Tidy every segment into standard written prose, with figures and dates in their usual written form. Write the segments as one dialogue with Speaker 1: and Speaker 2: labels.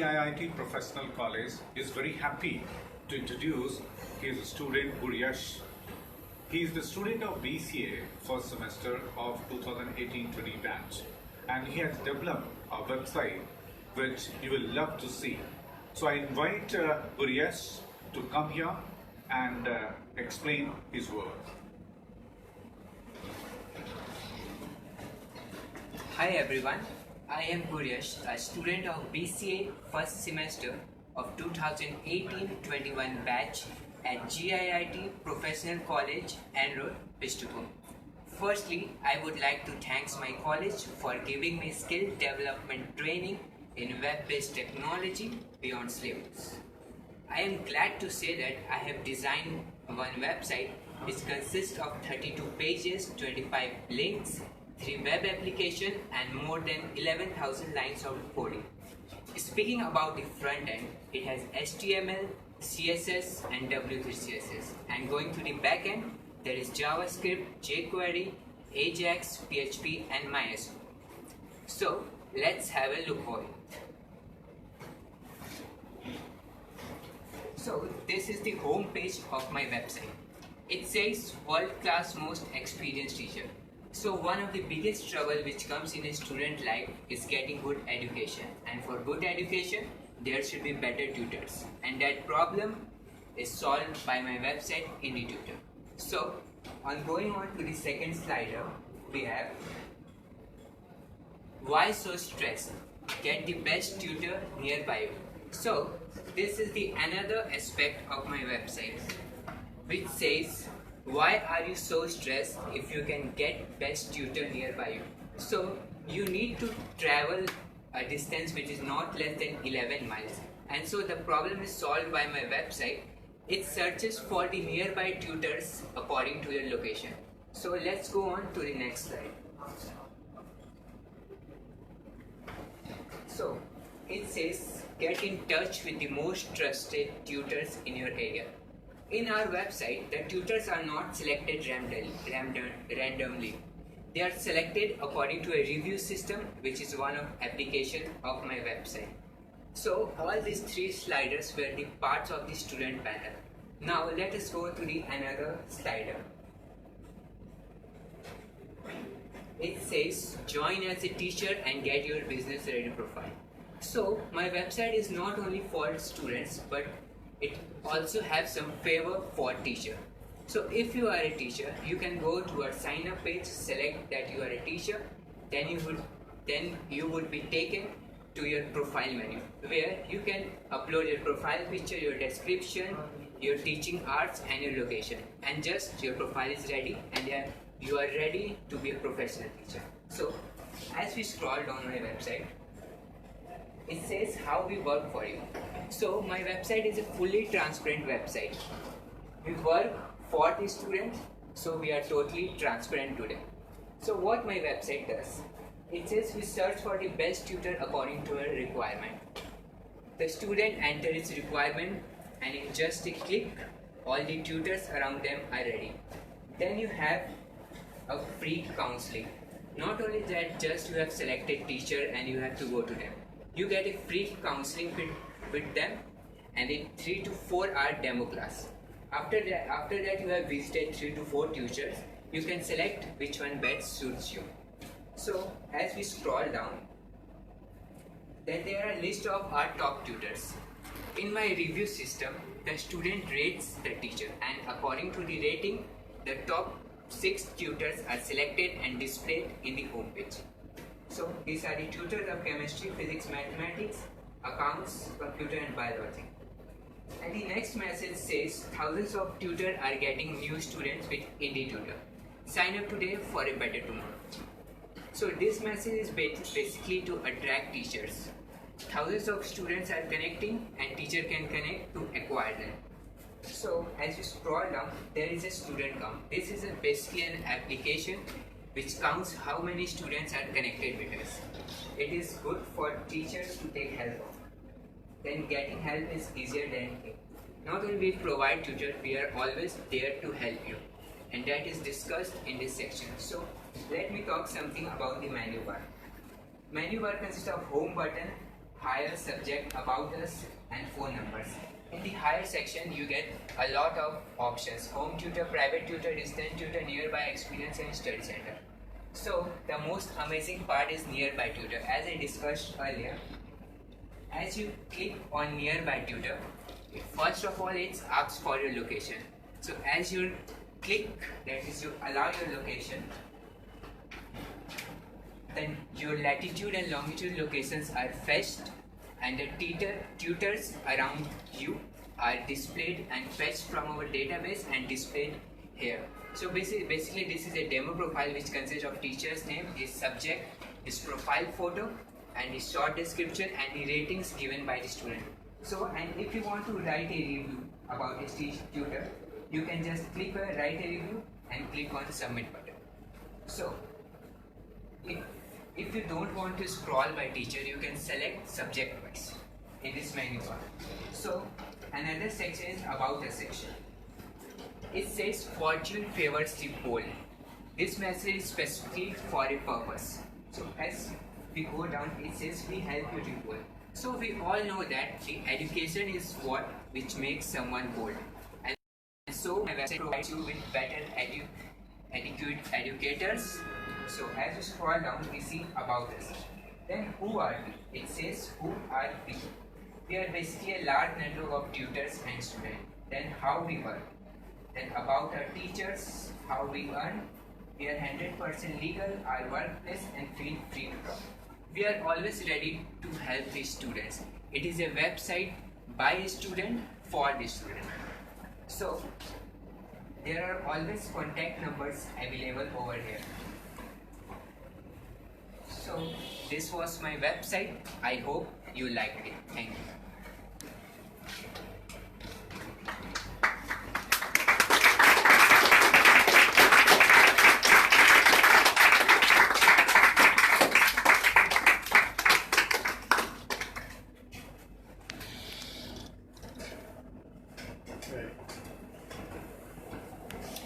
Speaker 1: GIIT Professional College is very happy to introduce his student Guryash. He is the student of BCA first semester of 2018-20 batch, and he has developed a website which you will love to see. So I invite Guryash to come here and explain his work.
Speaker 2: Hi everyone, I am Guryash, a student of BCA first semester of 2018-21 batch at GIIT Professional College, Enroll, Jamshedpur. Firstly, I would like to thank my college for giving me skill development training in web-based technology beyond syllabus. I am glad to say that I have designed one website which consists of 32 pages, 25 links, 3 web applications and more than 11,000 lines of coding. Speaking about the front end, it has HTML, CSS and W3 CSS. And going to the back end, there is JavaScript, jQuery, Ajax, PHP and MySQL. So let's have a look for it. So this is the home page of my website. It says world-class most experienced teacher. So one of the biggest trouble which comes in a student life is getting good education, and for good education there should be better tutors, and that problem is solved by my website IndieTutor. So on going on to the second slider, we have why so stressed? Get the best tutor nearby you. So this is the another aspect of my website which says why are you so stressed if you can get best tutor nearby you? So you need to travel a distance which is not less than 11 miles, and so the problem is solved by my website. It searches for the nearby tutors according to your location. So let's go on to the next slide. So it says get in touch with the most trusted tutors in your area. In our website, the tutors are not selected randomly. They are selected according to a review system, which is one of application of my website. So all these 3 sliders were the parts of the student panel. Now let us go to the another slider. It says join as a teacher and get your business ready profile. So my website is not only for students, but it also has some favor for teacher. So if you are a teacher, you can go to our sign up page, select that you are a teacher, then you would be taken to your profile menu, where you can upload your profile picture, your description, your teaching hours and your location, and just your profile is ready and you are ready to be a professional teacher. So as we scroll down my website, it says how we work for you. So my website is a fully transparent website. We work for the students, so we are totally transparent to them. So what my website does, it says we search for the best tutor according to a requirement. The student enters its requirement and in just a click, all the tutors around them are ready. Then you have a free counseling. Not only that, just you have selected teacher and you have to go to them. You get a free counseling with them and a 3 to 4 hour demo class. After that you have visited 3 to 4 tutors, you can select which one best suits you. So as we scroll down, then there are a list of our top tutors. In my review system, the student rates the teacher, and according to the rating, the top 6 tutors are selected and displayed in the home page. So these are the tutors of chemistry, physics, mathematics, accounts, computer and biology. And the next message says thousands of tutors are getting new students with IndieTutor. Sign up today for a better tomorrow. So this message is basically to attract teachers. Thousands of students are connecting and teacher can connect to acquire them. So as you scroll down, there is a student count. This is basically an application which counts how many students are connected with us. It is good for teachers to take help of. Then getting help is easier than it. Not only we provide tutor, we are always there to help you, and that is discussed in this section. So let me talk something about the menu bar. Menu bar consists of home button, higher subject, about us, and phone numbers. In the higher section, you get a lot of options: home tutor, private tutor, distant tutor, nearby experience, and study center. So the most amazing part is nearby tutor. As I discussed earlier, as you click on nearby tutor, first of all it asks for your location. So as you click, that is you allow your location, then your latitude and longitude locations are fetched, and the tutors around you are displayed and fetched from our database and displayed here. So basically this is a demo profile which consists of teacher's name, his subject, his profile photo, and his short description and the ratings given by the student. So, and if you want to write a review about his tutor, you can just click on write a review and click on submit button. So if you don't want to scroll by teacher, you can select subject wise in this menu bar. So another section is about a section. It says fortune favors the bold. This message is specifically for a purpose. So as we go down, it says we help you to bold. So we all know that the education is what which makes someone bold. And so my website provides you with better educators. So as you scroll down, we see about us. Then who are we? It says who are we? We are basically a large network of tutors and students. Then how we work. Then about our teachers, how we earn. We are 100% legal, our workplace, and feel free to talk. We are always ready to help the students. It is a website by a student for the student. So there are always contact numbers available over here. So this was my website. I hope you liked it. Thank you.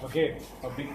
Speaker 1: Okay, a big